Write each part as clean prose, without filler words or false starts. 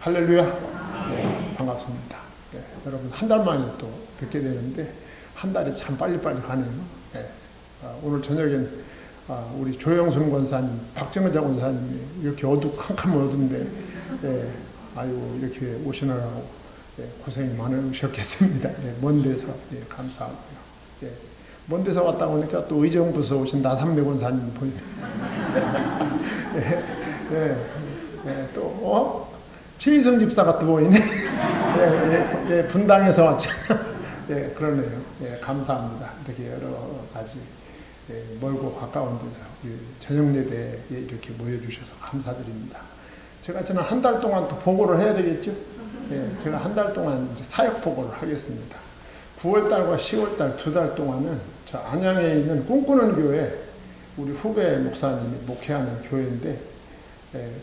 할렐루야. 네, 반갑습니다. 네, 여러분 한 달 만에 또 뵙게 되는데 한 달이 참 빨리빨리 가네요. 네, 오늘 저녁엔 우리 조영순 권사님, 박정자 권사님이 이렇게 캄캄 어두운데 아유 이렇게 오시느라고 고생이 많으셨겠습니다. 먼 데서 감사하고요. 먼 데서 왔다 오니까 또 의정부에서 오신 나삼래 권사님 보이네요. 또 최희성 집사가 또 보이네. 분당에서 왔잖아. 그러네요. 감사합니다. 이렇게 여러 가지 멀고 가까운 데서 저녁 예배에 이렇게 모여주셔서 감사드립니다. 제가 지난 한 달 동안 또 보고를 해야 되겠죠? 제가 한 달 동안 이제 사역 보고를 하겠습니다. 9월달과 10월달 2달 동안은 저 안양에 있는 꿈꾸는 교회 우리 후배 목사님이 목회하는 교회인데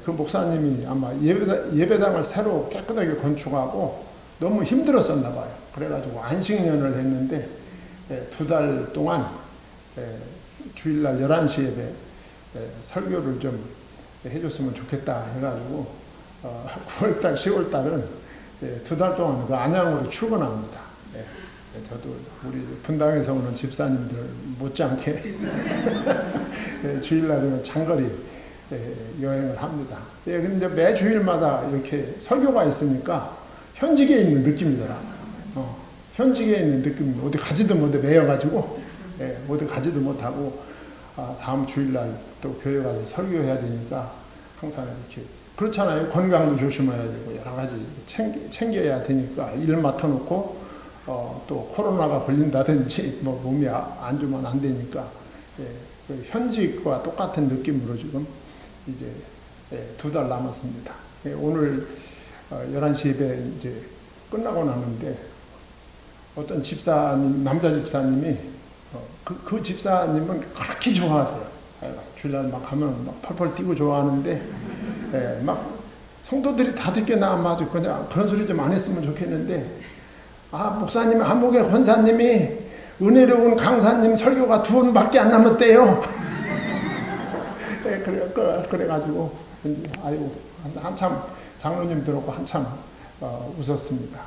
그 목사님이 아마 예배당을 새로 깨끗하게 건축하고 너무 힘들었었나 봐요. 그래가지고 안식년을 했는데 2달 동안 주일날 11시 예배 설교를 좀 해줬으면 좋겠다 해가지고 9월달, 10월달은 2달 동안 그 안양으로 출근합니다. 저도 우리 분당에서 오는 집사님들 못지않게 주일날이면 장거리 여행을 합니다. 근데 이제 매 주일마다 이렇게 설교가 있으니까 현직에 있는 느낌이더라고요. 현직에 있는 느낌, 어디 가지도 못해 매여가지고, 어디 가지도 못하고, 다음 주일날 또 교회 가서 설교해야 되니까 항상 이렇게, 그렇잖아요. 건강도 조심해야 되고, 여러 가지 챙겨야 되니까 일 맡아놓고, 또 코로나가 걸린다든지, 뭐 몸이 안 좋으면 안 되니까, 현직과 똑같은 느낌으로 지금 이제 2달 남았습니다. 오늘 11시 예배 이제 끝나고 나는데 어떤 집사님, 남자 집사님이 그 집사님은 그렇게 좋아하세요. 주일날 막 하면 막 펄펄 뛰고 좋아하는데 막 성도들이 다 듣게 나 아주 그냥 그런 소리 좀 안 했으면 좋겠는데 목사님, 한국의 권사님이 은혜로운 강사님 설교가 2번밖에 안 남았대요. 그래가지고 아이고 한참 장로님 들었고 한참 웃었습니다.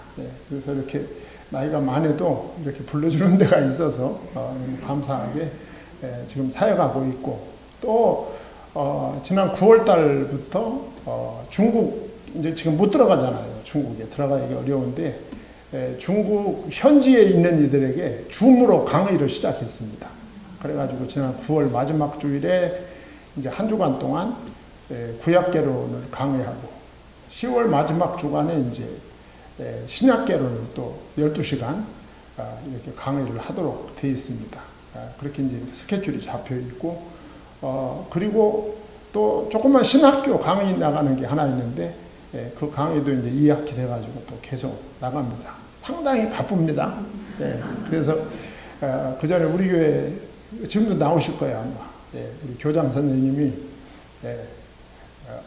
그래서 이렇게 나이가 많아도 이렇게 불러주는 데가 있어서 감사하게 지금 사역하고 있고 또 지난 9월 달부터 중국 이제 지금 못 들어가잖아요. 중국에 들어가기 어려운데 중국 현지에 있는 이들에게 줌으로 강의를 시작했습니다. 그래가지고 지난 9월 마지막 주일에 이제 한 주간 동안 구약개론을 강의하고 10월 마지막 주간에 이제 신약개론을 또 12시간 이렇게 강의를 하도록 되어 있습니다. 그렇게 이제 스케줄이 잡혀 있고 그리고 또 조그만 신학교 강의 나가는 게 하나 있는데 그 강의도 이제 2학기 돼가지고 또 계속 나갑니다. 상당히 바쁩니다. 그래서 그 전에 우리 교회 지금도 나오실 거예요 아마. 우리 교장 선생님이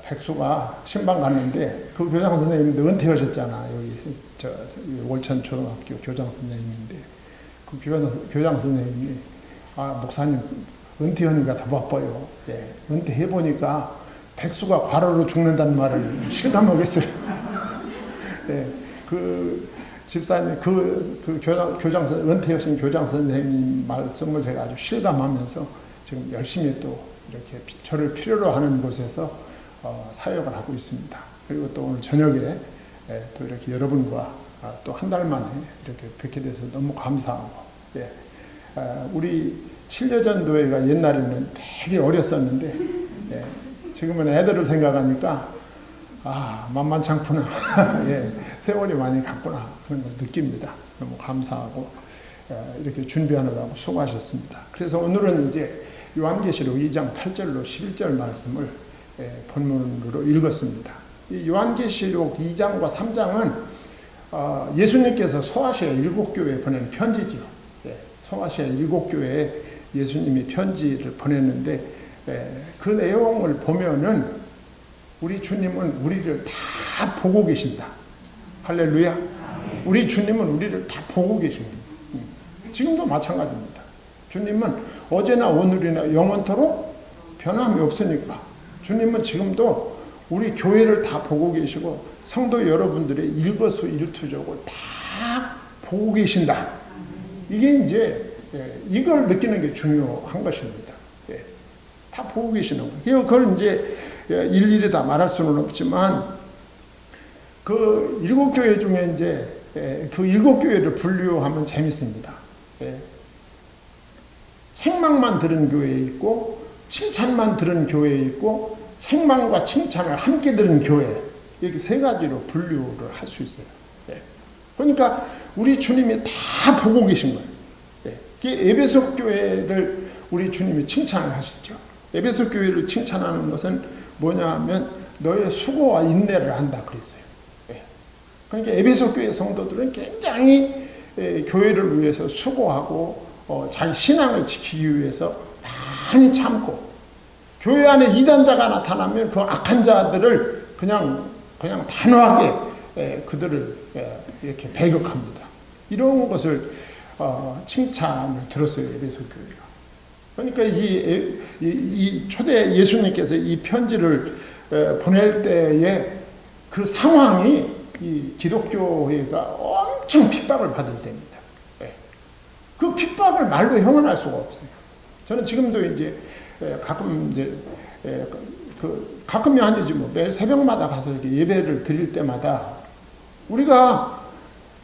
백수가 신방 갔는데 그 교장 선생님도 은퇴하셨잖아. 여기 월천 초등학교 교장 선생님인데 그 교장 선생님이 목사님 은퇴하니까 더 바빠요. 은퇴해 보니까 백수가 과로로 죽는다는 말을 실감하겠어요. 그 집사님 그 교장 은퇴하신 교장 선생님 말씀을 제가 아주 실감하면서 지금 열심히 또 이렇게 저를 필요로 하는 곳에서 사역을 하고 있습니다. 그리고 또 오늘 저녁에 또 이렇게 여러분과 또 한 달 만에 이렇게 뵙게 돼서 너무 감사하고 우리 7여전도회가 옛날에는 되게 어렸었는데 지금은 애들을 생각하니까 만만치 않구나. 세월이 많이 갔구나 그런 걸 느낍니다. 너무 감사하고 이렇게 준비하느라고 수고하셨습니다. 그래서 오늘은 이제 요한계시록 2장 8절로 11절 말씀을 본문으로 읽었습니다. 이 요한계시록 2장과 3장은 예수님께서 소아시아 7교회에 보낸 편지죠. 소아시아 7교회에 예수님이 편지를 보냈는데 그 내용을 보면은 우리 주님은 우리를 다 보고 계신다. 할렐루야. 우리 주님은 우리를 다 보고 계십니다. 지금도 마찬가지입니다. 주님은 어제나 오늘이나 영원토록 변함이 없으니까 주님은 지금도 우리 교회를 다 보고 계시고 성도 여러분들의 일거수일투족을 다 보고 계신다. 이게 이제 이걸 느끼는 게 중요한 것입니다. 다 보고 계시는 거예요. 그걸 이제 일일이 다 말할 수는 없지만 그 7교회 중에 이제 그 7교회를 분류하면 재밌습니다. 책망만 들은 교회에 있고 칭찬만 들은 교회에 있고 책망과 칭찬을 함께 들은 교회, 이렇게 세 가지로 분류를 할 수 있어요. 그러니까 우리 주님이 다 보고 계신 거예요. 에베소 교회를 우리 주님이 칭찬을 하셨죠. 에베소 교회를 칭찬하는 것은 뭐냐 하면 너의 수고와 인내를 안다 그랬어요. 그러니까 에베소 교회 성도들은 굉장히 교회를 위해서 수고하고 자기 신앙을 지키기 위해서 많이 참고, 교회 안에 이단자가 나타나면 그 악한 자들을 그냥 단호하게 그들을 이렇게 배격합니다. 이런 것을 칭찬을 들었어요, 에베소 교회가. 그러니까 이 초대 예수님께서 이 편지를 보낼 때에 그 상황이 이 기독교회가 엄청 핍박을 받을 때입니다. 그 핍박을 말로 형언할 수가 없어요. 저는 지금도 이제 가끔 이제 가끔이 아니지 뭐 매일 새벽마다 가서 이렇게 예배를 드릴 때마다 우리가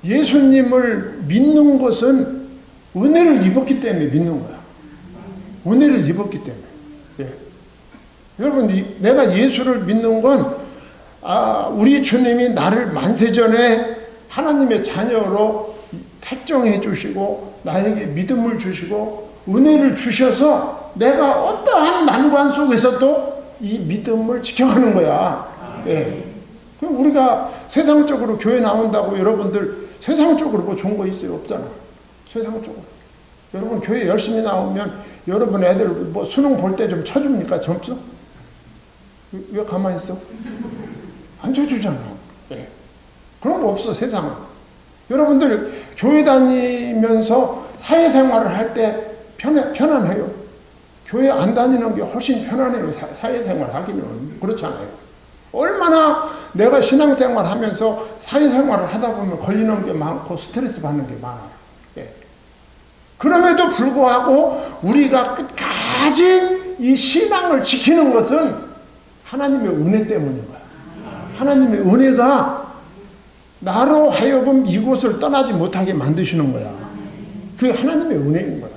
예수님을 믿는 것은 은혜를 입었기 때문에 믿는 거야. 은혜를 입었기 때문에. 여러분, 내가 예수를 믿는 건 우리 주님이 나를 만세전에 하나님의 자녀로 택정해 주시고 나에게 믿음을 주시고 은혜를 주셔서 내가 어떠한 난관 속에서도 이 믿음을 지켜가는 거야. 그럼 우리가 세상적으로 교회 나온다고 여러분들 세상적으로 뭐 좋은 거 있어요? 없잖아. 세상적으로. 여러분 교회 열심히 나오면 여러분 애들 뭐 수능 볼 때 좀 쳐줍니까? 점수? 왜 가만히 있어? 안 쳐주잖아. 그런 거 없어, 세상은. 여러분들 교회 다니면서 사회생활을 할 때 편안해요. 교회 안 다니는 게 훨씬 편안해요. 사회생활 하기는. 그렇잖아요. 얼마나 내가 신앙생활 하면서 사회생활을 하다 보면 걸리는 게 많고 스트레스 받는 게 많아요. 그럼에도 불구하고 우리가 끝까지 이 신앙을 지키는 것은 하나님의 은혜 때문인 거야. 하나님의 은혜가 나로 하여금 이곳을 떠나지 못하게 만드시는 거야. 그게 하나님의 은혜인 거야.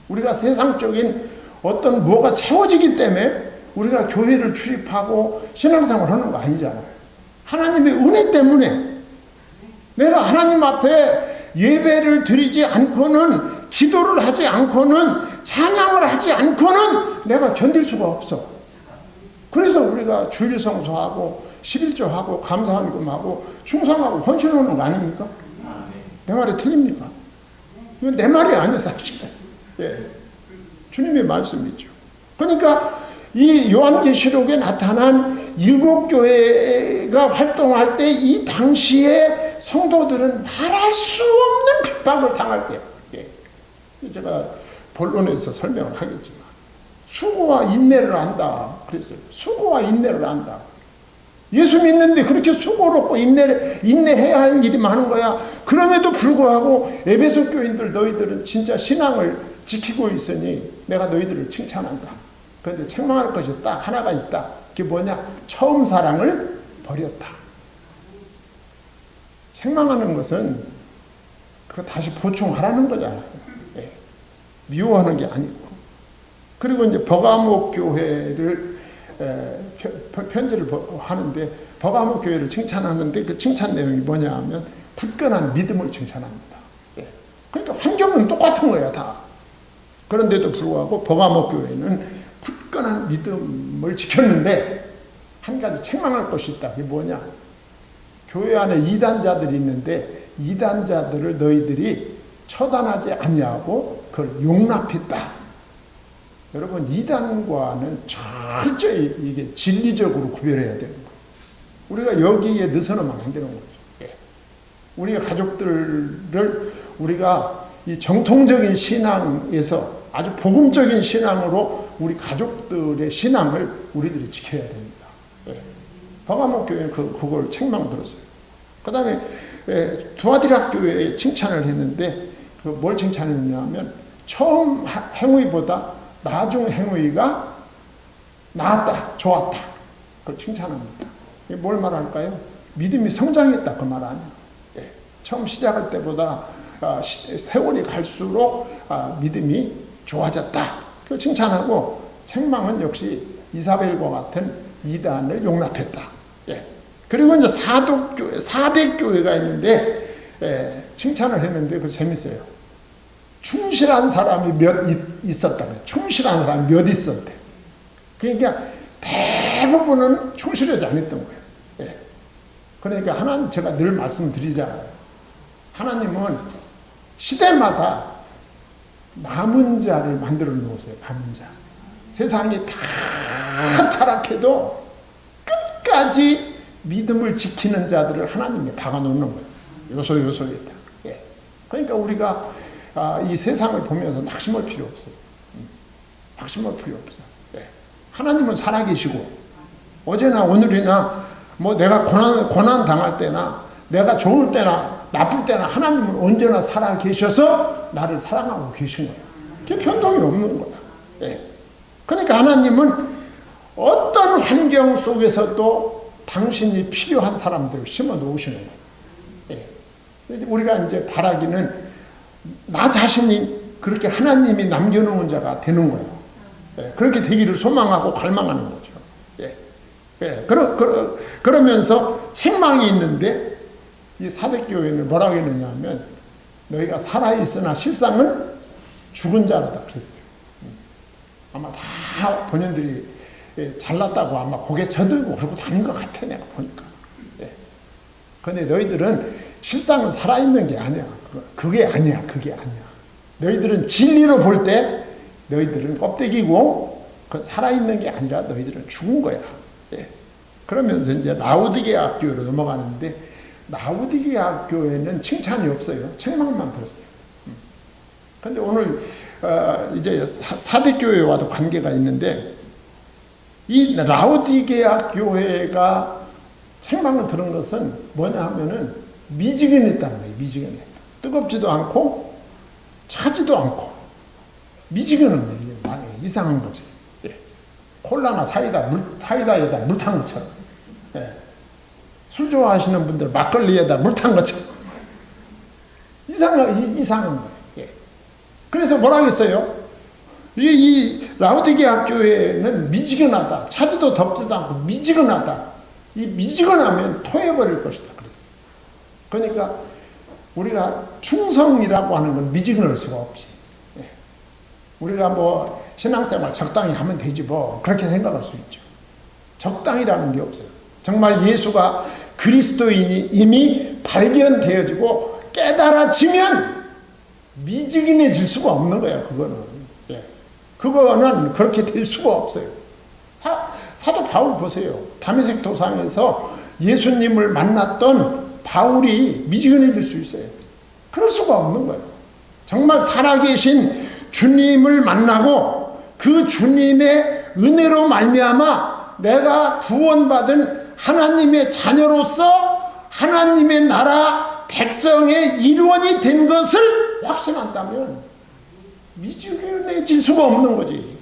우리가 세상적인 어떤 뭐가 채워지기 때문에 우리가 교회를 출입하고 신앙생활을 하는 거 아니잖아요. 하나님의 은혜 때문에 내가 하나님 앞에 예배를 드리지 않고는, 기도를 하지 않고는, 찬양을 하지 않고는 내가 견딜 수가 없어. 그래서 우리가 주일 성수하고 11조하고 감사헌금하고 충성하고 헌신하는 거 아닙니까? 내 말이 틀립니까? 이건 내 말이 아니야, 사실. 주님의 말씀이죠. 그러니까 이 요한계시록에 나타난 7교회가 활동할 때 이 당시에 성도들은 말할 수 없는 핍박을 당할 때, 제가 본론에서 설명을 하겠지만 수고와 인내를 안다 그랬어요. 수고와 인내를 안다. 예수 믿는데 그렇게 수고롭고 인내해야 할 일이 많은 거야. 그럼에도 불구하고 에베소 교인들 너희들은 진짜 신앙을 지키고 있으니 내가 너희들을 칭찬한다. 그런데 책망할 것이 딱 하나가 있다. 그게 뭐냐? 처음 사랑을 버렸다. 책망하는 것은 그거 다시 보충하라는 거잖아요. 미워하는 게 아니고. 그리고 이제 버가모 교회를 편지를 하는데 버가모 교회를 칭찬하는데 그 칭찬 내용이 뭐냐 하면 굳건한 믿음을 칭찬합니다. 그러니까 환경은 똑같은 거야, 다. 그런데도 불구하고 버가모 교회는 굳건한 믿음을 지켰는데 한 가지 책망할 것이 있다. 그게 뭐냐? 교회 안에 이단자들이 있는데 이단자들을 너희들이 처단하지 아니하고 그걸 용납했다. 여러분, 이단과는 철저히 이게 진리적으로 구별해야 되는 거예요. 우리가 여기에 느서나면 안 되는 거죠. 우리의 가족들을 우리가 이 정통적인 신앙에서 아주 복음적인 신앙으로 우리 가족들의 신앙을 우리들이 지켜야 됩니다. 버가모 교회는 그걸 책망 들었어요. 그 다음에 두아디라 교회에 칭찬을 했는데 뭘 칭찬했냐면 처음 행위보다 나중 행위가 나았다, 좋았다. 그걸 칭찬합니다. 이게 뭘 말할까요? 믿음이 성장했다 그 말 아니에요. 처음 시작할 때보다 세월이 갈수록 믿음이 좋아졌다. 그 칭찬하고 책망은 역시 이사벨과 같은 이단을 용납했다. 그리고 이제 사대 교회가 있는데 칭찬을 했는데 그 재밌어요. 충실한 사람이 몇 있었다. 충실한 사람이 몇 있었대. 그러니까 대부분은 충실하지 않았던 거예요. 그러니까 하나님 제가 늘 말씀드리잖아요. 하나님은 시대마다 남은 자를 만들어 놓으세요. 남은 자. 세상이 다 타락해도 끝까지 믿음을 지키는 자들을 하나님이 박아놓는 거예요. 요소에다. 그러니까 우리가 이 세상을 보면서 낙심할 필요 없어요. 낙심할 필요 없어요. 하나님은 살아계시고 어제나 오늘이나 뭐 내가 고난 당할 때나 내가 좋을 때나 나쁠 때나 하나님은 언제나 살아계셔서 나를 사랑하고 계신 거예요. 그게 변동이 없는 거야. 그러니까 하나님은 어떤 환경 속에서도 당신이 필요한 사람들을 심어 놓으시는 거예요. 우리가 이제 바라기는 나 자신이 그렇게 하나님이 남겨놓은 자가 되는 거예요. 그렇게 되기를 소망하고 갈망하는 거죠. 그러면서 책망이 있는데 이 사대교회는 뭐라고 했느냐 하면 너희가 살아있으나 실상은 죽은 자라다 그랬어요. 아마 다 본인들이 잘났다고 아마 고개 쳐들고 그러고 다닌 것 같아 내가 보니까. 근데 너희들은 실상은 살아있는 게 아니야. 그게 아니야. 너희들은 진리로 볼 때 너희들은 껍데기고 살아있는 게 아니라 너희들은 죽은 거야. 그러면서 이제 라우디게아 교회로 넘어가는데 라우디게아 교회는 칭찬이 없어요. 책망만 들었어요. 근데 오늘 이제 사대 교회와도 관계가 있는데 이 라우디게아 교회가 책망을 들은 것은 뭐냐 하면은 미지근했다는 거예요. 미지근했다. 뜨겁지도 않고 차지도 않고 미지근한 거예요. 이상한 거지. 콜라나 사이다에다 물 탄 것처럼. 술 좋아하시는 분들 막걸리에다 물 탄 것처럼. 이상한 거예요. 그래서 뭐라고 했어요? 이 라우디게아 교회는 미지근하다. 차지도 덥지도 않고 미지근하다. 이 미지근하면 토해버릴 것이다. 그랬어요. 그러니까 우리가 충성이라고 하는 건 미지근할 수가 없지. 우리가 뭐 신앙생활 적당히 하면 되지 뭐 그렇게 생각할 수 있죠. 적당이라는 게 없어요. 정말 예수가 그리스도인이 이미 발견되어지고 깨달아지면 미지근해질 수가 없는 거예요. 그거는 그렇게 될 수가 없어요. 사도 바울 보세요. 다메섹 도상에서 예수님을 만났던 바울이 미지근해질 수 있어요. 그럴 수가 없는 거예요. 정말 살아계신 주님을 만나고 그 주님의 은혜로 말미암아 내가 구원받은 하나님의 자녀로서 하나님의 나라 백성의 일원이 된 것을 확신한다면 미지근해질 수가 없는 거지.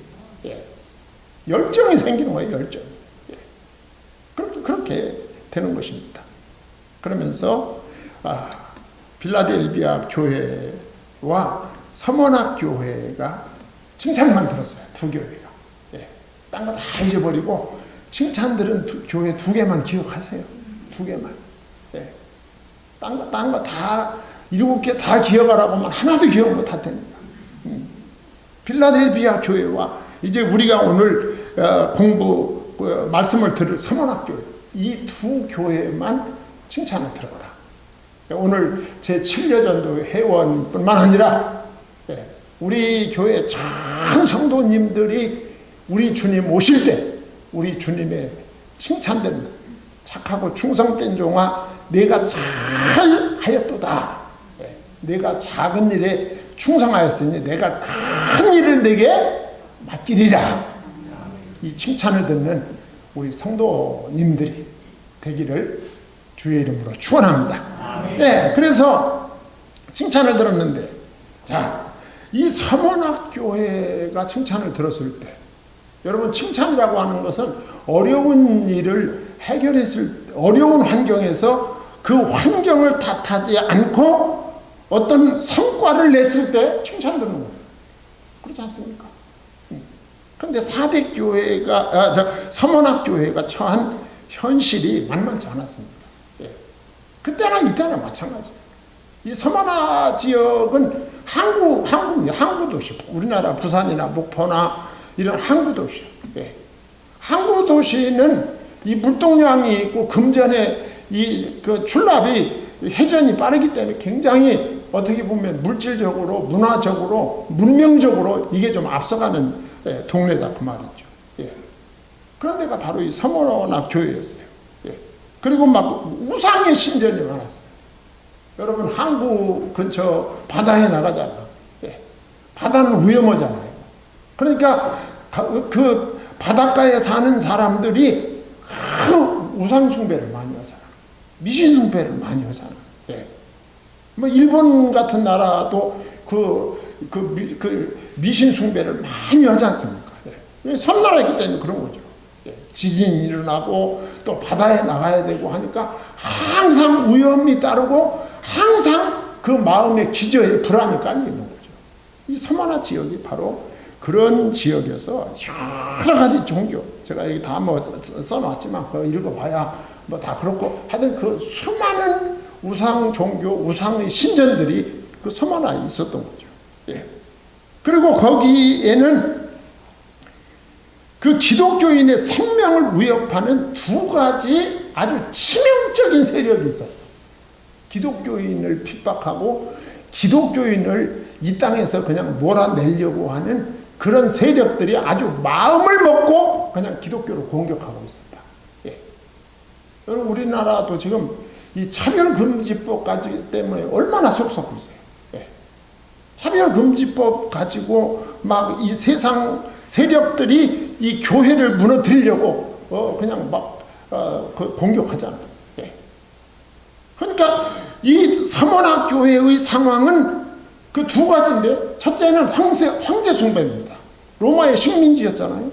열정이 생기는 거예요. 열정. 그렇게 되는 것입니다. 그러면서 빌라델비아 교회와 서머나 교회가 칭찬만 들었어요. 두 교회가. 딴 거 다 잊어버리고 칭찬들은 교회 두 개만 기억하세요. 두 개만. 딴 거 다 7개 다 기억하라고 하면 하나도 기억 못할 텐데. 빌라델비아 교회와 이제 우리가 오늘 말씀을 들을 서머나 교회 이 두 교회만 칭찬을 들었다. 오늘 제7여전도 회원뿐만 아니라 우리 교회 전 성도님들이 우리 주님 오실 때 우리 주님의 칭찬된 착하고 충성된 종아 내가 잘 하였도다. 내가 작은 일에 충성하였으니 내가 큰 일을 내게 맡기리라. 이 칭찬을 듣는 우리 성도님들이 되기를 주의 이름으로 축원합니다. 네, 그래서 칭찬을 들었는데, 자, 이 서문학교회가 칭찬을 들었을 때, 여러분, 칭찬이라고 하는 것은 어려운 일을 어려운 환경에서 그 환경을 탓하지 않고 어떤 성과를 냈을 때 칭찬 듣는 거예요. 그렇지 않습니까? 그런데 서문학교회가 처한 현실이 만만치 않았습니다. 예. 그때나 이때나 마찬가지예요. 이 서문화 지역은 항구 도시, 우리나라 부산이나 목포나 이런 항구 도시. 예. 항구 도시는 이 물동량이 있고 금전에 그 출납이 회전이 빠르기 때문에 굉장히 어떻게 보면 물질적으로, 문화적으로, 문명적으로 이게 좀 앞서가는 동네다 그 말이죠. 예. 그런 데가 바로 이 서문학 교회였어요. 예. 그리고 막 우상의 신전이 많았어요. 여러분, 항구 근처 바다에 나가잖아. 예. 바다는 위험하잖아요. 그러니까 그 바닷가에 사는 사람들이 우상 숭배를 많이 하잖아. 미신 숭배를 많이 하잖아. 예. 뭐 일본 같은 나라도 그 미신 숭배를 많이 하지 않습니까? 예. 섬나라이기 때문에 그런 거죠. 예. 지진이 일어나고 또 바다에 나가야 되고 하니까 항상 위험이 따르고 항상 그 마음의 기저에 불안이 깔려 있는 거죠. 이 서문화 지역이 바로 그런 지역에서 여러 가지 종교, 제가 여기 다 써놨지만 그거 읽어봐야 뭐 다 그렇고 하여튼 그 수많은 우상 종교, 우상의 신전들이 그 서문화에 있었던 거죠. 예. 그리고 거기에는 그 기독교인의 생명을 위협하는 두 가지 아주 치명적인 세력이 있었어요. 기독교인을 핍박하고 기독교인을 이 땅에서 그냥 몰아내려고 하는 그런 세력들이 아주 마음을 먹고 그냥 기독교를 공격하고 있었다. 예. 여러분, 우리나라도 지금 이 차별금지법 때문에 얼마나 속썩고 있어요. 예. 차별금지법 가지고 막 이 세상 세력들이 이 교회를 무너뜨리려고 그냥 막 공격하잖아요. 예. 그러니까 이 서문학 교회의 상황은 그 두 가지인데, 첫째는 황제 숭배입니다. 로마의 식민지였잖아요.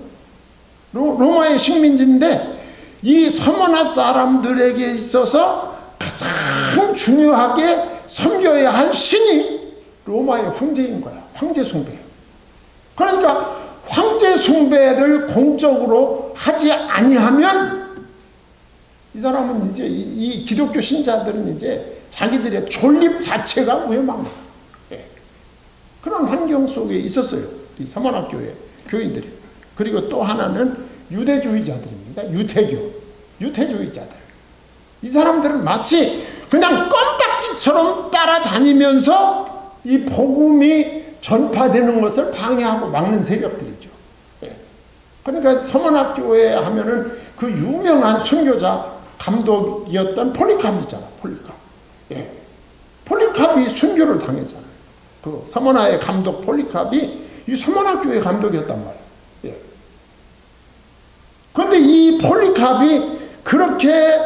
로마의 식민지인데 이 서문화 사람들에게 있어서 가장 중요하게 섬겨야 할 신이 로마의 황제인 거야. 황제 숭배예요. 그러니까 황제 숭배를 공적으로 하지 아니하면 이 사람은 이제 이 기독교 신자들은 이제 자기들의 존립 자체가 위험한 거예요. 예. 그런 환경 속에 있었어요. 이 서문학 교회 교인들이. 그리고 또 하나는 유대주의자들입니다. 유태주의자들. 이 사람들은 마치 그냥 껌딱지처럼 따라다니면서 이 복음이 전파되는 것을 방해하고 막는 세력들이죠. 예. 그러니까 서문학 교회 하면은 그 유명한 순교자 감독이었던 폴리캅이잖아. 폴리캅. 예. 폴리캅이 순교를 당했잖아요. 그 서문화의 감독 폴리캅이 이 서문학 교회 감독이었단 말이에요. 예. 그런데 이 폴리캅이 그렇게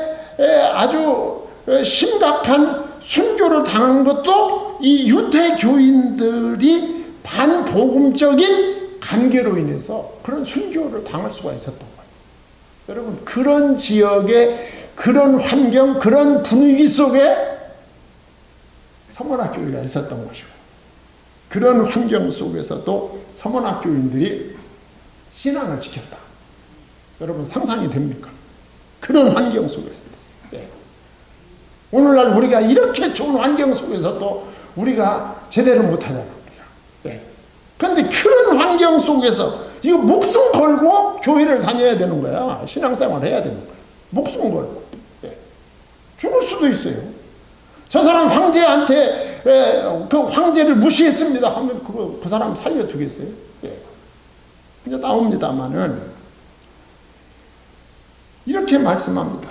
아주 심각한 순교를 당한 것도 이 유태교인들이 반복음적인 관계로 인해서 그런 순교를 당할 수가 있었던 거예요. 여러분, 그런 지역에 그런 환경, 그런 분위기 속에 서문학 교회가 있었던 것이고, 그런 환경 속에서도 서문학 교인들이 신앙을 지켰다. 여러분, 상상이 됩니까? 그런 환경 속에서도. 예. 오늘날 우리가 이렇게 좋은 환경 속에서도 우리가 제대로 못하잖아. 예. 그런데 그런 환경 속에서 이거 목숨 걸고 교회를 다녀야 되는 거야. 신앙생활 해야 되는 거야. 목숨 걸고. 예. 죽을 수도 있어요. 저 사람 황제한테 그 황제를 무시했습니다 하면 그 사람 살려두겠어요? 예. 이제 나옵니다마는 이렇게 말씀합니다.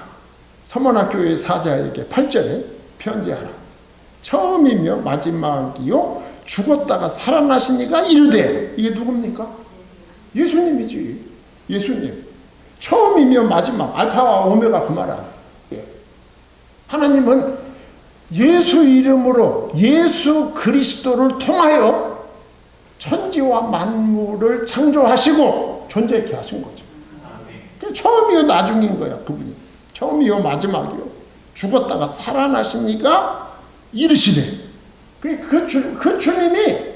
서문학 교회 사자에게 8절에 편지하라. 처음이며 마지막이요 죽었다가 살아나시니가 이르되, 이게 누굽니까? 예수님이지. 예수님. 처음이며 마지막, 알파와 오메가 그 말 아니에요. 하나님은 예수 이름으로 예수 그리스도를 통하여 천지와 만물을 창조하시고 존재케 하신 거죠. 처음이요 나중인 거야. 그분이 처음이요 마지막이요. 죽었다가 살아나시니까 이르시되 그 주님이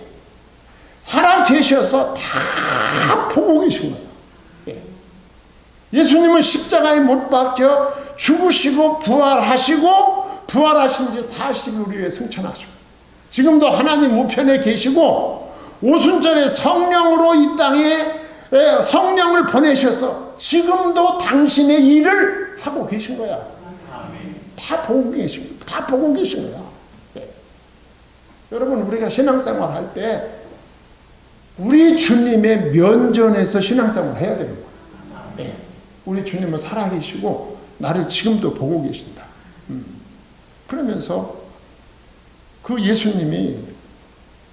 살아 계셔서 다 보고 계신 거예요. 예수님은 십자가에 못 박혀 죽으시고 부활하신 지 40일 후에 승천하시고 지금도 하나님 우편에 계시고 오순절에 성령으로 이 땅에 성령을 보내셔서 지금도 당신의 일을 하고 계신 거야. 다 보고 계신 거야. 여러분, 우리가 신앙생활 할 때 우리 주님의 면전에서 신앙생활 해야 되는 거예요. 우리 주님은 살아계시고 나를 지금도 보고 계신다. 그러면서 그 예수님이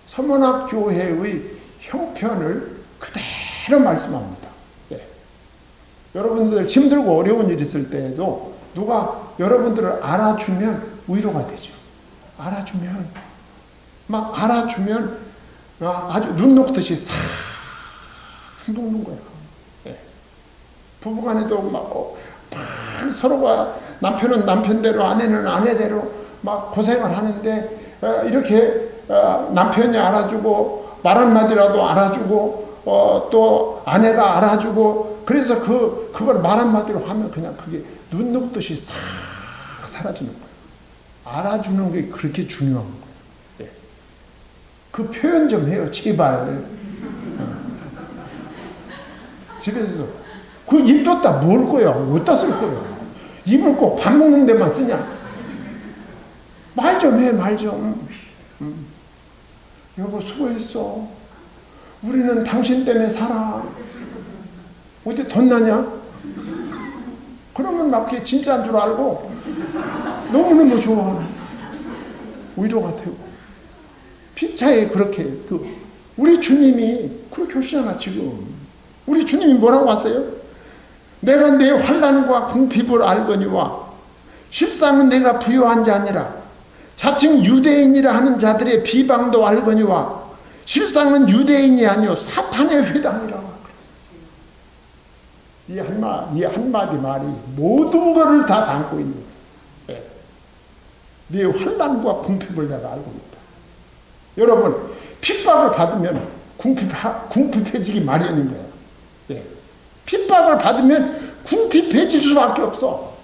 서문학 교회의 형편을 그대로 말씀합니다. 여러분들 힘들고 어려운 일 있을 때에도 누가 여러분들을 알아주면 위로가 되죠. 알아주면 아주 눈 녹듯이 싹 녹는 거야. 부부간에도 막 서로가 남편은 남편대로 아내는 아내대로 막 고생을 하는데 이렇게 남편이 알아주고 말 한마디라도 알아주고 또 아내가 알아주고 그래서 그걸 말 한마디로 하면 그냥 그게 눈 녹듯이 싹 사라지는 거예요. 알아주는 게 그렇게 중요한 거예요. 그 표현 좀 해요, 제발. 집에서도 그 입 뒀다 뭘 거야? 어디다 쓸 거야? 입을 꼭 밥 먹는 데만 쓰냐? 말 좀 해, 말 좀. 여보 수고했어. 우리는 당신 때문에 살아. 어디 돈 나냐? 그러면 막 그게 진짜인 줄 알고 너무너무 좋아하는 위로가 되고 피차에 그렇게 우리 주님이 그렇게 하시잖아. 지금 우리 주님이 뭐라고 하세요? 내가 내 환난과 궁핍을 알거니와 실상은 내가 부요한 자니라. 자칭 유대인이라 하는 자들의 비방도 알거니와 실상은 유대인이 아니요 사탄의 회당이라. 이 한마디 말이 모든 것을 다 담고 있는 거예요. 네 환난과 궁핍을 내가 알고 있다. 여러분, 핍박을 받으면 궁핍해지기 마련인 거예요. 핍박을 받으면 궁핍해질 수밖에 없어.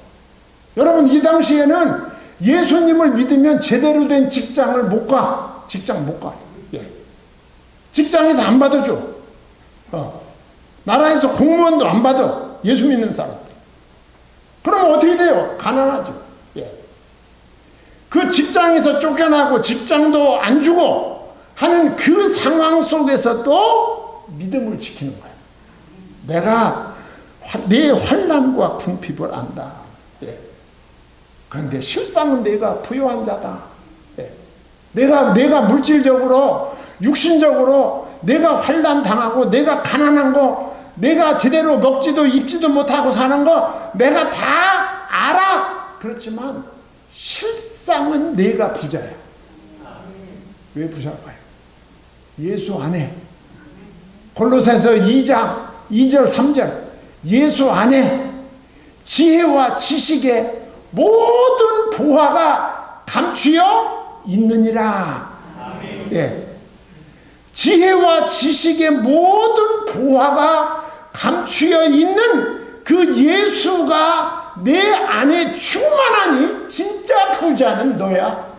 여러분, 이 당시에는 예수님을 믿으면 제대로 된 직장을 못 가. 직장 못 가. 직장에서 안 받아줘. 나라에서 공무원도 안 받아. 예수 믿는 사람들. 그러면 어떻게 돼요? 가난하죠. 그 직장에서 쫓겨나고 직장도 안 주고 하는 그 상황 속에서도 믿음을 지키는 거예요. 내가 내 환난과 궁핍을 안다. 그런데 실상은 내가 부요한 자다. 내가 물질적으로 육신적으로 내가 환난 당하고 내가 가난한 거 내가 제대로 먹지도 입지도 못하고 사는 거 내가 다 알아. 그렇지만 실상은 내가 부자야. 왜 부자일까요? 예수 안에 골로새서 2장 2절 3절 예수 안에 지혜와 지식의 모든 보화가 감추어 있느니라. 지혜와 지식의 모든 보화가 감추어 있는 그 예수가 내 안에 충만하니 진짜 부자는 너야.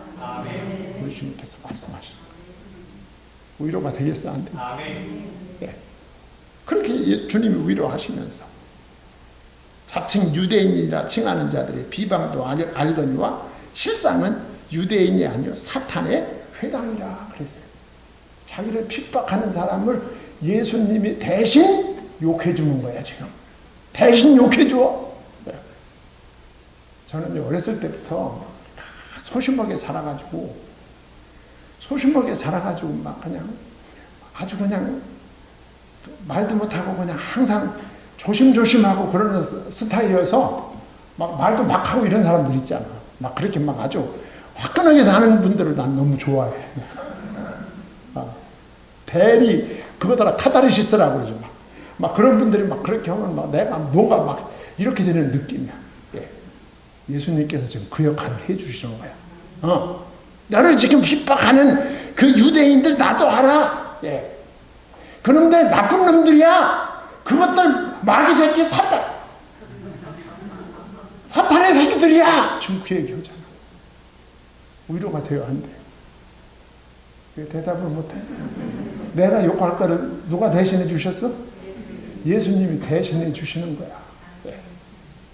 우리 주님께서 말씀하시는 거예요. 위로가 되겠어, 안 돼? 그렇게 주님이 위로하시면서 자칭 유대인이라 칭하는 자들의 비방도 알거니와 실상은 유대인이 아니요 사탄의 회당이라 그랬어요. 자기를 핍박하는 사람을 예수님이 대신 욕해 주는 거야. 지금 대신 욕해 줘. 저는 어렸을 때부터 소심하게 자라가지고 막 그냥 아주 그냥 말도 못하고 그냥 항상 조심조심하고 그러는 스타일이어서 막 말도 막 하고 이런 사람들 있잖아. 막 그렇게 막 아주 화끈하게 사는 분들을 난 너무 좋아해. 대리 그거다가 카타르시스라고 그러죠. 막 그런 분들이 막 그렇게 하면 막 내가 뭔가 막 이렇게 되는 느낌이야. 예. 예수님께서 지금 그 역할을 해주시는 거야. 나를 지금 핍박하는 그 유대인들 나도 알아. 예. 그놈들 나쁜 놈들이야. 그것들 마귀 새끼 사탄의 새끼들이야. 지금 그 얘기하잖아. 위로가 되어야 한대. 왜 대답을 못해? 내가 욕할 거를 누가 대신해 주셨어? 예수님이 대신해 주시는 거야. 네.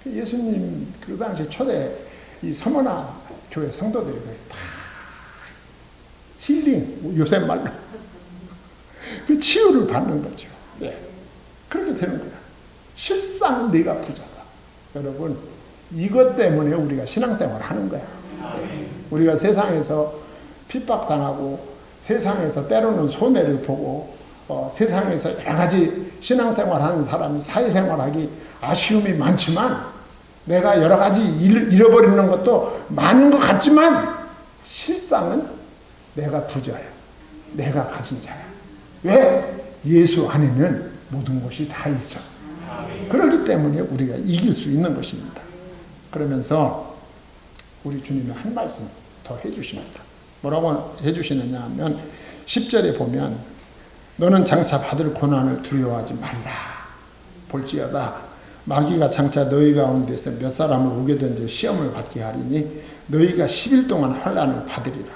예수님 그 당시 초대 이 서머나 교회 성도들이 다 힐링, 요새 말로 그 치유를 받는 거죠. 네. 그렇게 되는 거야. 실상 네가 부자다. 여러분, 이것 때문에 우리가 신앙생활을 하는 거야. 네. 우리가 세상에서 핍박당하고 세상에서 때로는 손해를 보고 세상에서 여러 가지 신앙생활하는 사람이 사회생활하기 아쉬움이 많지만 내가 여러 가지 잃어버리는 것도 많은 것 같지만 실상은 내가 부자야. 내가 가진 자야. 왜? 예수 안에는 모든 것이 다 있어. 그렇기 때문에 우리가 이길 수 있는 것입니다. 그러면서 우리 주님이 한 말씀 더 해주십니다. 뭐라고 해주시느냐 하면 10절에 보면 너는 장차 받을 고난을 두려워하지 말라. 볼지어다 마귀가 장차 너희 가운데서 몇 사람을 오게 던져 시험을 받게 하리니 너희가 10일 동안 환난을 받으리라.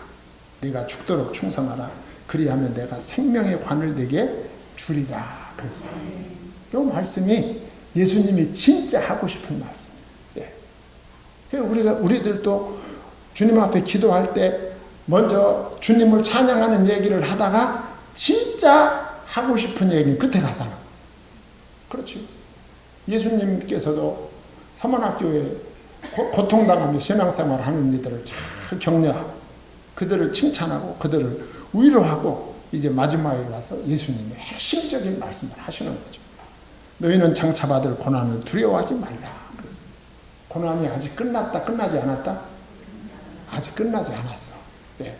네가 죽도록 충성하라. 그리하면 내가 생명의 관을 네게 주리라. 그래서 이 말씀이 예수님이 진짜 하고 싶은 말씀이에요. 우리들도 주님 앞에 기도할 때 먼저 주님을 찬양하는 얘기를 하다가 진짜 하고 싶은 얘기는 끝에 가서 하는 거예요. 그렇죠. 예수님께서도 서문학교에 고통당하며 신앙생활 하는 이들을 잘 격려하고 그들을 칭찬하고 그들을 위로하고 이제 마지막에 가서 예수님의 핵심적인 말씀을 하시는 거죠. 너희는 장차 받을 고난을 두려워하지 말라. 그래서 고난이 아직 끝났다 끝나지 않았다? 아직 끝나지 않았어. 네.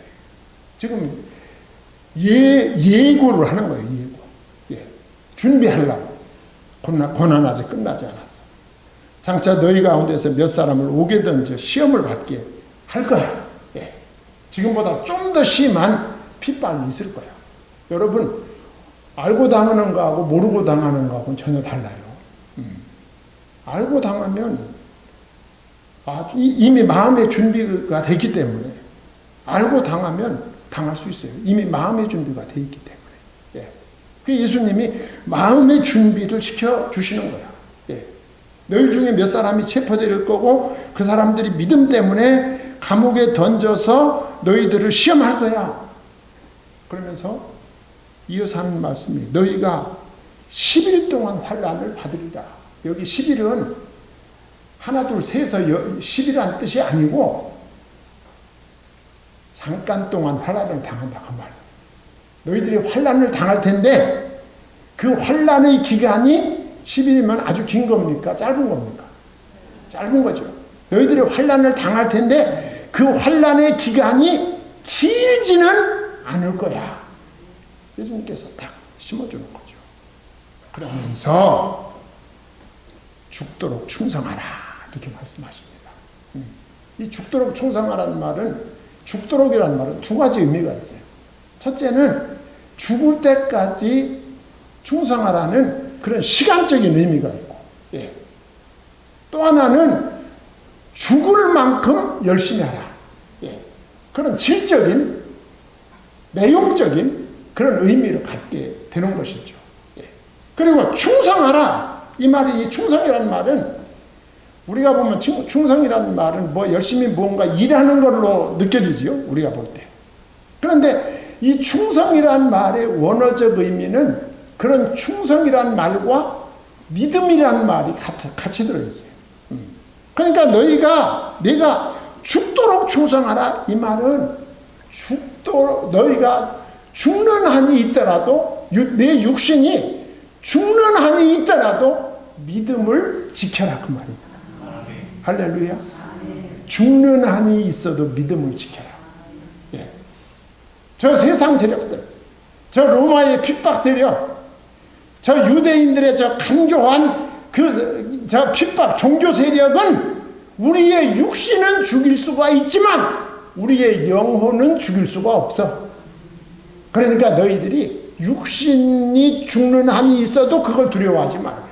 지금 예고를 하는 거예요. 예고. 예. 준비하려고. 고난 아직 끝나지 않았어. 장차 너희 가운데서 몇 사람을 오게 던져 시험을 받게 할 거야. 예. 지금보다 좀 더 심한 핍박이 있을 거야. 여러분, 알고 당하는 거하고 모르고 당하는 거하고는 전혀 달라요. 알고 당하면 이미 마음의 준비가 됐기 때문에 알고 당하면 당할 수 있어요. 이미 마음의 준비가 돼 있기 때문에. 예. 그 예수님이 마음의 준비를 시켜주시는 거야. 예. 너희 중에 몇 사람이 체포될 거고 그 사람들이 믿음 때문에 감옥에 던져서 너희들을 시험할 거야. 그러면서 이어서 하는 말씀이 너희가 10일 동안 환난을 받으리라. 여기 10일은 하나 둘 세서 10이라는 뜻이 아니고 잠깐 동안 환난을 당한다 그 말. 너희들이 환난을 당할 텐데 그 환난의 기간이 10일이면 아주 긴 겁니까? 짧은 겁니까? 짧은 거죠. 너희들이 환난을 당할 텐데 그 환난의 기간이 길지는 않을 거야. 예수님께서 딱 심어주는 거죠. 그러면서 죽도록 충성하라 이렇게 말씀하십니다. 이 죽도록 충성하라는 말은 죽도록이라는 말은 두 가지 의미가 있어요. 첫째는 죽을 때까지 충성하라는 그런 시간적인 의미가 있고, 예. 또 하나는 죽을 만큼 열심히 하라. 예. 그런 질적인, 내용적인 그런 의미를 갖게 되는 것이죠. 예. 그리고 충성하라. 이 말이, 이 충성이라는 말은 우리가 보면 충성이라는 말은 뭐 열심히 뭔가 일하는 걸로 느껴지지요. 우리가 볼 때. 그런데 이 충성이라는 말의 원어적 의미는 그런 충성이라는 말과 믿음이라는 말이 같이 들어있어요. 그러니까 내가 죽도록 충성하라. 이 말은 너희가 죽는 한이 있더라도 내 육신이 죽는 한이 있더라도 믿음을 지켜라 그 말입니다. 할렐루야. 죽는 한이 있어도 믿음을 지켜라. 예. 저 세상 세력들, 저 로마의 핍박 세력, 저 유대인들의 저 간교한 저 핍박 종교 세력은 우리의 육신은 죽일 수가 있지만 우리의 영혼은 죽일 수가 없어. 그러니까 너희들이 육신이 죽는 한이 있어도 그걸 두려워하지 말고,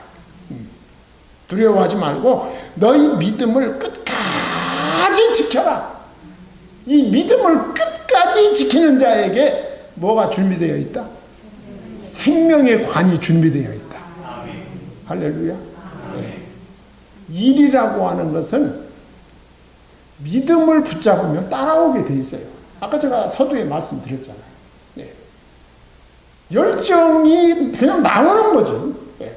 두려워하지 말고 너희 믿음을 끝까지 지켜라. 이 믿음을 끝까지 지키는 자에게 뭐가 준비되어 있다? 생명의 관이 준비되어 있다. 할렐루야. 네. 일이라고 하는 것은 믿음을 붙잡으면 따라오게 돼 있어요. 아까 제가 서두에 말씀드렸잖아요. 네. 열정이 그냥 나오는 거죠. 네.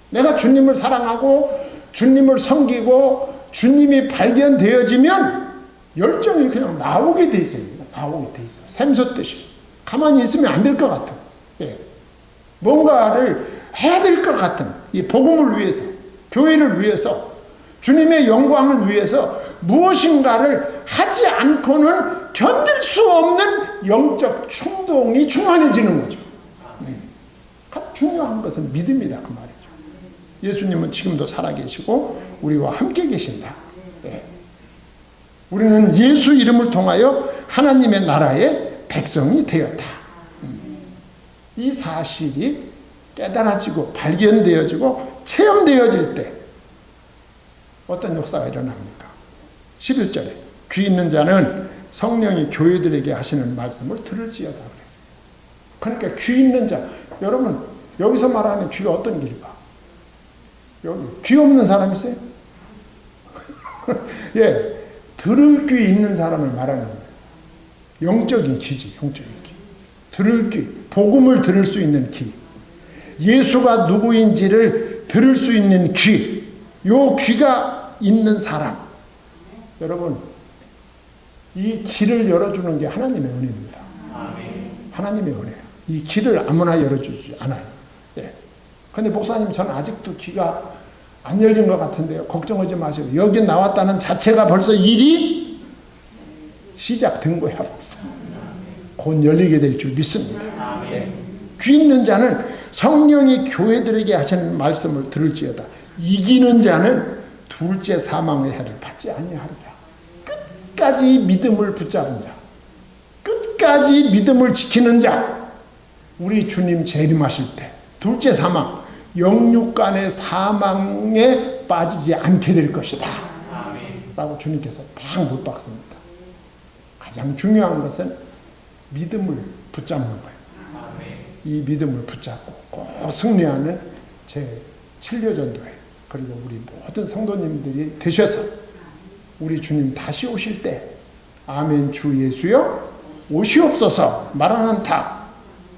내가 주님을 사랑하고 주님을 섬기고 주님이 발견되어지면 열정이 그냥 나오게 돼 있어요. 나오게 돼 있어요. 샘솟듯이. 가만히 있으면 안 될 것 같아. 예. 뭔가를 해야 될 것 같은 이 복음을 위해서, 교회를 위해서, 주님의 영광을 위해서 무엇인가를 하지 않고는 견딜 수 없는 영적 충동이 충만해지는 거죠. 중요한 것은 믿음이다 그 말이죠. 예수님은 지금도 살아계시고 우리와 함께 계신다. 예. 우리는 예수 이름을 통하여 하나님의 나라의 백성이 되었다. 이 사실이 깨달아지고 발견되어지고 체험되어질 때 어떤 역사가 일어납니까? 11절에 귀 있는 자는 성령이 교회들에게 하시는 말씀을 들을지어다 그랬어요. 그러니까 귀 있는 자, 여러분 여기서 말하는 귀가 어떤 귀일까? 여기 귀 없는 사람 있어요? 예, 들을 귀 있는 사람을 말하는 거예요. 영적인 귀지, 영적인 귀. 들을 귀, 복음을 들을 수 있는 귀. 예수가 누구인지를 들을 수 있는 귀. 요 귀가 있는 사람. 여러분, 이 길을 열어주는 게 하나님의 은혜입니다. 하나님의 은혜예요. 이 길을 아무나 열어주지 않아요. 예. 근데 목사님, 저는 아직도 귀가 안 열린 것 같은데요. 걱정하지 마시고. 여기 나왔다는 자체가 벌써 일이 시작된 거야, 벌써. 곧 열리게 될 줄 믿습니다. 예. 귀 있는 자는 성령이 교회들에게 하시는 말씀을 들을지어다. 이기는 자는 둘째 사망의 해를 받지 아니하리라. 끝까지 믿음을 붙잡은 자, 끝까지 믿음을 지키는 자, 우리 주님 재림하실 때 둘째 사망, 영육간의 사망에 빠지지 않게 될 것이다 라고 주님께서 딱 못 박습니다. 가장 중요한 것은 믿음을 붙잡는 거예요. 이 믿음을 붙잡고 꼭 승리하는 제 7려 전도회, 그리고 우리 모든 성도님들이 되셔서 우리 주님 다시 오실 때 아멘 주 예수여 오시옵소서 마라나타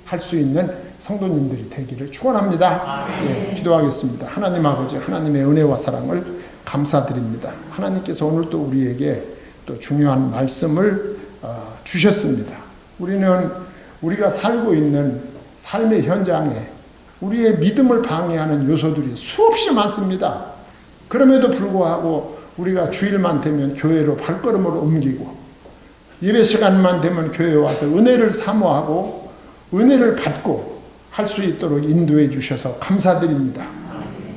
할 수 있는 성도님들이 되기를 축원합니다. 예, 기도하겠습니다. 하나님 아버지, 하나님의 은혜와 사랑을 감사드립니다. 하나님께서 오늘 또 우리에게 또 중요한 말씀을 주셨습니다. 우리는 우리가 살고 있는 삶의 현장에 우리의 믿음을 방해하는 요소들이 수없이 많습니다. 그럼에도 불구하고 우리가 주일만 되면 교회로 발걸음을 옮기고 예배 시간만 되면 교회에 와서 은혜를 사모하고 은혜를 받고 할 수 있도록 인도해 주셔서 감사드립니다.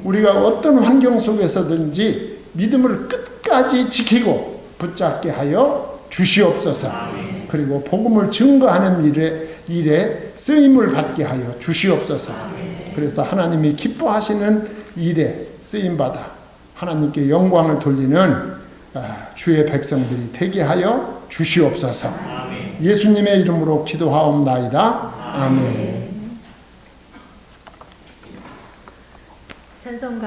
우리가 어떤 환경 속에서든지 믿음을 끝까지 지키고 붙잡게 하여 주시옵소서. 그리고 복음을 증거하는 일에 쓰임을 받게 하여 주시옵소서. 그래서 하나님이 기뻐하시는 일에 쓰임받아 하나님께 영광을 돌리는 주의 백성들이 되게 하여 주시옵소서. 예수님의 이름으로 기도하옵나이다. 아멘. 찬송가